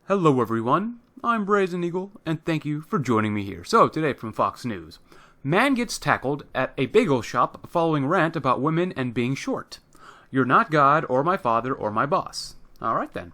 Hello everyone, I'm Brazen Eagle, and thank you for joining me here. So, today from Fox News. Man gets tackled at a bagel shop following rant about women and being short. You're not God, or my father, or my boss. Alright then.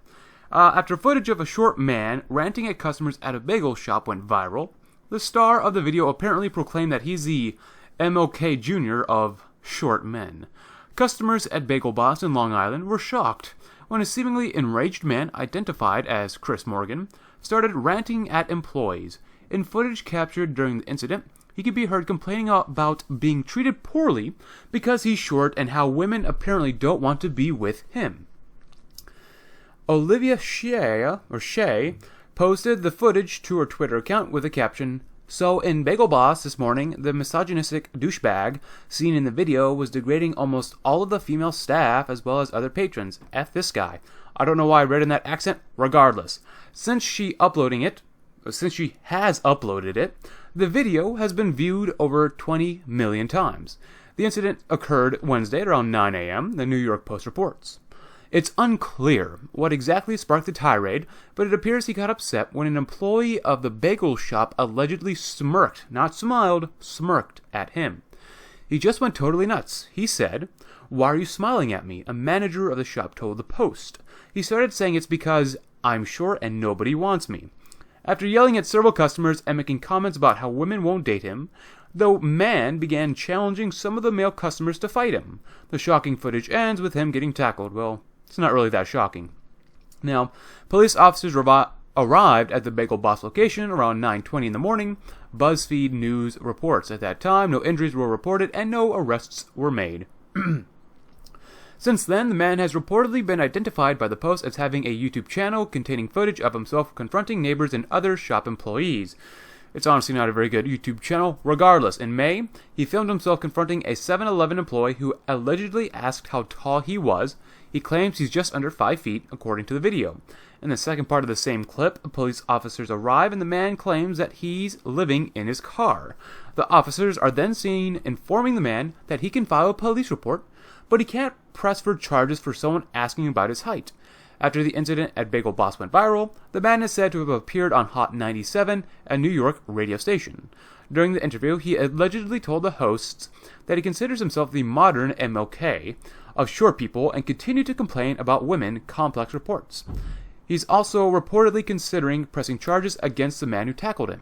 After footage of a short man ranting at customers at a bagel shop went viral, the star of the video apparently proclaimed that he's the MLK Jr. of short men. Customers at Bagel Boss in Long Island were shocked when a seemingly enraged man identified as Chris Morgan started ranting at employees. In footage captured during the incident, he could be heard complaining about being treated poorly because he's short and how women apparently don't want to be with him. Olivia Shea posted the footage to her Twitter account with a caption, "So in Bagel Boss this morning, the misogynistic douchebag seen in the video was degrading almost all of the female staff as well as other patrons. F this guy. I don't know why I read in that accent. Regardless, since she has uploaded it, the video has been viewed over 20 million times. The incident occurred Wednesday at around 9 a.m., the New York Post reports. It's unclear what exactly sparked the tirade, but it appears he got upset when an employee of the bagel shop allegedly smirked, not smiled, smirked at him. He just went totally nuts. He said, 'Why are you smiling at me?' A manager of the shop told the Post. He started saying it's because I'm short and nobody wants me. After yelling at several customers and making comments about how women won't date him, the man began challenging some of the male customers to fight him. The shocking footage ends with him getting tackled. Well, it's not really that shocking. Now, police officers arrived at the Bagel Boss location around 9:20 in the morning. BuzzFeed News reports at that time no injuries were reported and no arrests were made. Since then, the man has reportedly been identified by the Post as having a YouTube channel containing footage of himself confronting neighbors and other shop employees. It's honestly not a very good YouTube channel. Regardless, in May, he filmed himself confronting a 7-Eleven employee who allegedly asked how tall he was. He claims he's just under 5 feet, according to the video. In the second part of the same clip, police officers arrive and the man claims that he's living in his car. The officers are then seen informing the man that he can file a police report, but he can't press for charges for someone asking about his height. After the incident at Bagel Boss went viral, the man is said to have appeared on Hot 97, a New York radio station. During the interview, he allegedly told the hosts that he considers himself the modern MLK of short people and continued to complain about women, Complex reports. He's also reportedly considering pressing charges against the man who tackled him.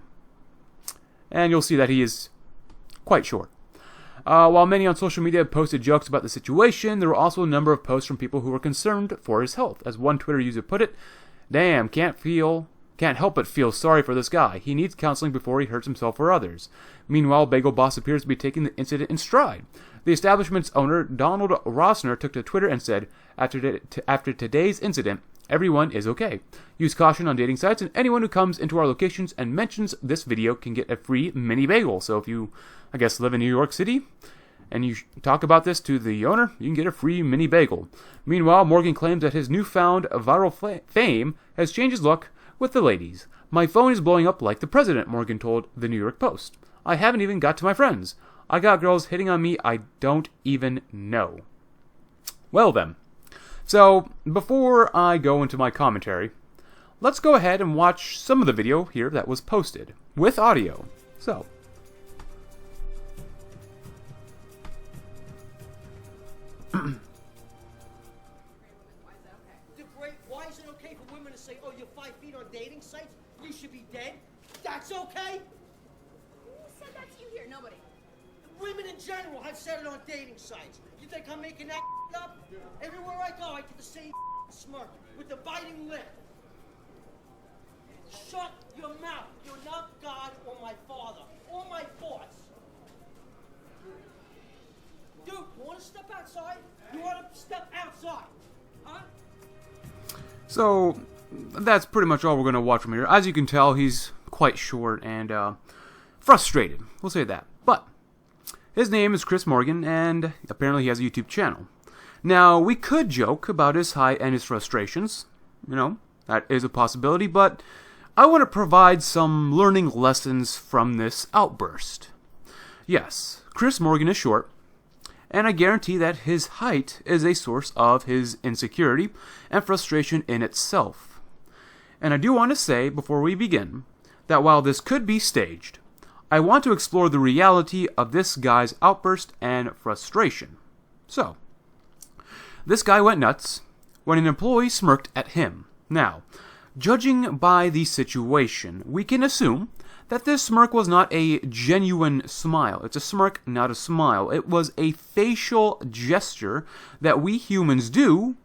And you'll see that he is quite short. While many on social media posted jokes about the situation, there were also a number of posts from people who were concerned for his health. As one Twitter user put it, "Damn, can't help but feel sorry for this guy. He needs counseling before he hurts himself or others." Meanwhile, Bagel Boss appears to be taking the incident in stride. The establishment's owner, Donald Rossner, took to Twitter and said, after today's incident, everyone is okay. Use caution on dating sites, and anyone who comes into our locations and mentions this video can get a free mini bagel. So if you, live in New York City, and you talk about this to the owner, you can get a free mini bagel. Meanwhile, Morgan claims that his newfound viral fame has changed his look with the ladies. "My phone is blowing up like the president," Morgan told the New York Post. "I haven't even got to my friends. I got girls hitting on me I don't even know." Well then. So, before I go into my commentary, let's go ahead and watch some of the video here that was posted, with audio. So. Why is it okay for women to say, "Oh, you're 5 feet on dating sites? You should be dead"? That's okay? Who said that to you here? Nobody. Women in general have said it on dating sites. You think I'm making that up? Everywhere I go, I get the same smirk with the biting lip. Shut your mouth. You're not God or my father or my boss. Dude, you want to step outside? You want to step outside? Huh? So, that's pretty much all we're going to watch from here. As you can tell, he's quite short and frustrated. We'll say that. But his name is Chris Morgan, and apparently he has a YouTube channel. Now, we could joke about his height and his frustrations. That is a possibility, but I want to provide some learning lessons from this outburst. Yes, Chris Morgan is short, and I guarantee that his height is a source of his insecurity and frustration in itself. And I do want to say, before we begin, that while this could be staged, I want to explore the reality of this guy's outburst and frustration. So, this guy went nuts when an employee smirked at him. Now, judging by the situation, we can assume that this smirk was not a genuine smile. It's a smirk, not a smile. It was a facial gesture that we humans do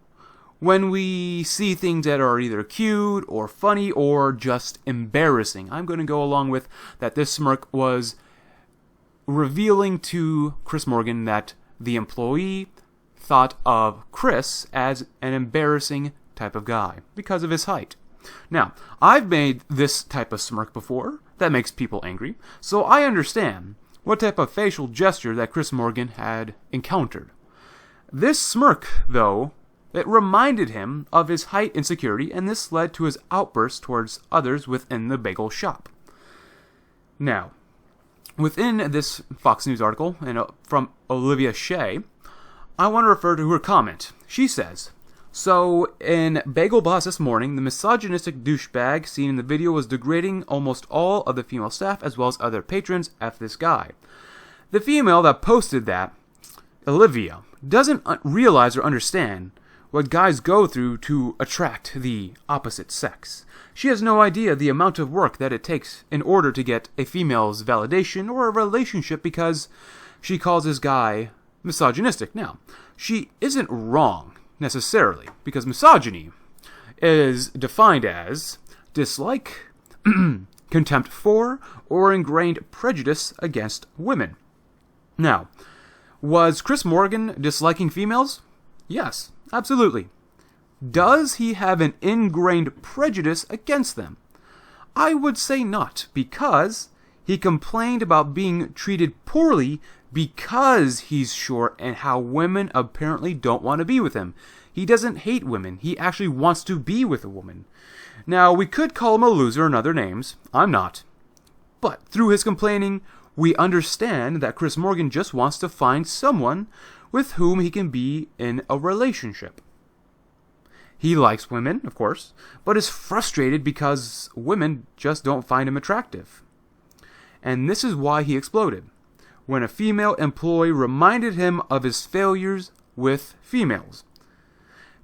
when we see things that are either cute or funny or just embarrassing. I'm going to go along with that this smirk was revealing to Chris Morgan that the employee thought of Chris as an embarrassing type of guy because of his height. Now, I've made this type of smirk before that makes people angry, so I understand what type of facial gesture that Chris Morgan had encountered. This smirk, though, it reminded him of his height insecurity, and this led to his outburst towards others within the bagel shop. Now, within this Fox News article from Olivia Shea, I want to refer to her comment. She says, "So, in Bagel Boss this morning, the misogynistic douchebag seen in the video was degrading almost all of the female staff as well as other patrons. F this guy." The female that posted that, Olivia, doesn't realize or understand what guys go through to attract the opposite sex. She has no idea the amount of work that it takes in order to get a female's validation or a relationship because she calls this guy misogynistic. Now, she isn't wrong necessarily, because misogyny is defined as dislike, contempt for, or ingrained prejudice against women. Now, was Chris Morgan disliking females? Yes, absolutely. Does he have an ingrained prejudice against them? I would say not, because he complained about being treated poorly because he's short and how women apparently don't want to be with him. He doesn't hate women. He actually wants to be with a woman. Now, we could call him a loser in other names. I'm not. But through his complaining, we understand that Chris Morgan just wants to find someone with whom he can be in a relationship. He likes women, of course, but is frustrated because women just don't find him attractive. And this is why he exploded, when a female employee reminded him of his failures with females.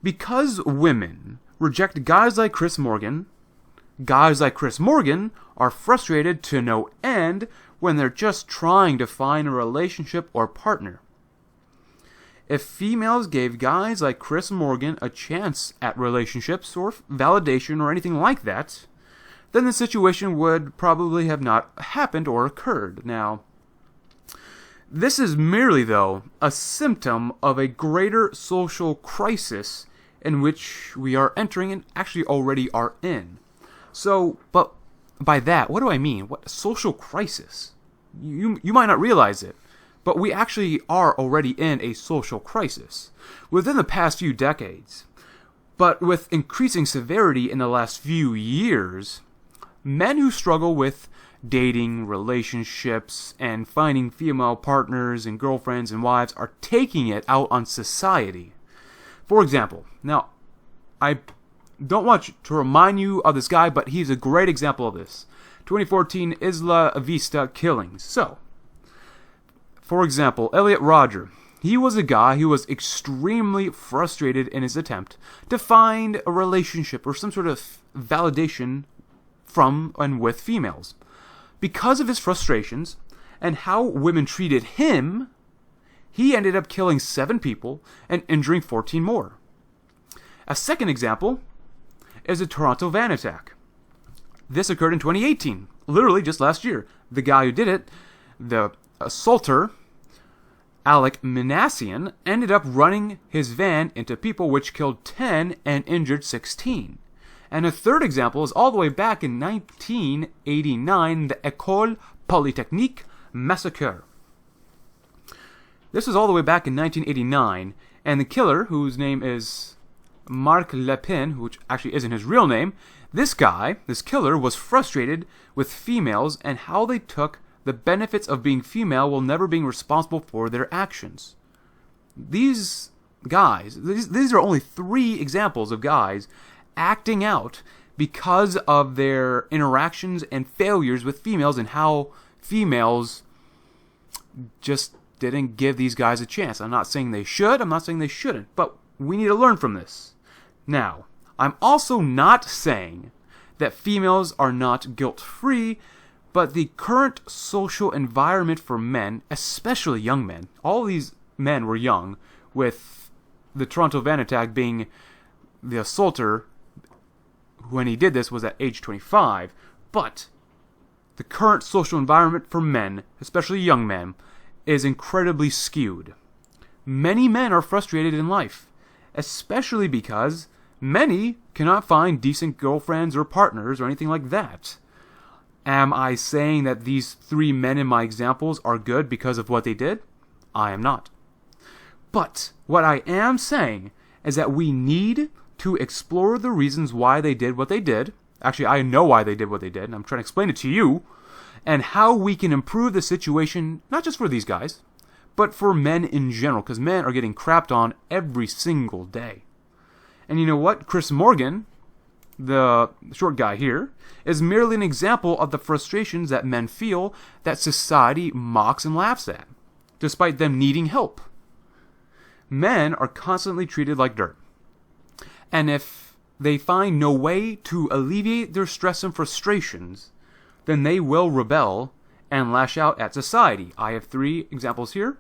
Because women reject guys like Chris Morgan are frustrated to no end when they're just trying to find a relationship or partner. If females gave guys like Chris Morgan a chance at relationships or validation or anything like that, then the situation would probably have not happened or occurred. Now, this is merely, though, a symptom of a greater social crisis in which we are entering and actually already are in. So, but by that, what do I mean? What social crisis? You might not realize it, but we actually are already in a social crisis within the past few decades. But with increasing severity in the last few years, men who struggle with dating, relationships, and finding female partners and girlfriends and wives are taking it out on society. For example, now, I don't want to remind you of this guy, but he's a great example of this. 2014 Isla Vista killings. So, for example, Elliot Rodger. He was a guy who was extremely frustrated in his attempt to find a relationship or some sort of validation from and with females. Because of his frustrations and how women treated him, he ended up killing 7 people and injuring 14 more. A second example is the Toronto van attack. This occurred in 2018, literally just last year. The guy who did it, the assaulter, Alec Minassian, ended up running his van into people, which killed 10 and injured 16. And a third example is all the way back in 1989, the École Polytechnique massacre. This was all the way back in 1989, and the killer, whose name is Marc Lepin, which actually isn't his real name, this killer, was frustrated with females and how they took the benefits of being female while never being responsible for their actions. These guys, these are only 3 examples of guys acting out because of their interactions and failures with females and how females just didn't give these guys a chance. I'm not saying they should, I'm not saying they shouldn't, but we need to learn from this. Now, I'm also not saying that females are not guilt-free, but the current social environment for men, especially young men, all these men were young, with the Toronto Van attack being the assaulter when he did this was at age 25, but the current social environment for men, especially young men, is incredibly skewed. Many men are frustrated in life, especially because many cannot find decent girlfriends or partners or anything like that. Am I saying that these 3 men in my examples are good because of what they did? I am not. But what I am saying is that we need to explore the reasons why they did what they did. Actually, I know why they did what they did, and I'm trying to explain it to you, and how we can improve the situation, not just for these guys, but for men in general, because men are getting crapped on every single day. And you know what? Chris Morgan, the short guy here, is merely an example of the frustrations that men feel that society mocks and laughs at, despite them needing help. Men are constantly treated like dirt. And if they find no way to alleviate their stress and frustrations, then they will rebel and lash out at society. I have 3 examples here,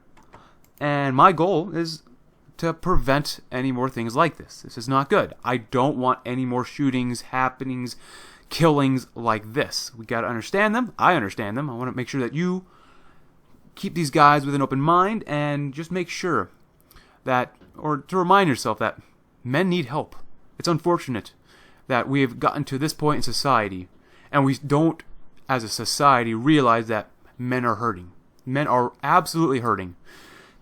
and my goal is to prevent any more things like this. This is not good. I don't want any more shootings, happenings, killings like this. We got to understand them. I understand them. I want to make sure that you keep these guys with an open mind and just make sure that, or to remind yourself that men need help. It's unfortunate that we have gotten to this point in society and we don't, as a society, realize that men are hurting. Men are absolutely hurting.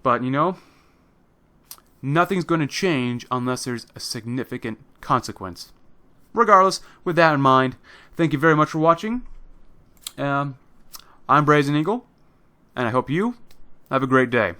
But, you know, nothing's going to change unless there's a significant consequence. Regardless, with that in mind, thank you very much for watching. I'm Brazen Eagle, and I hope you have a great day.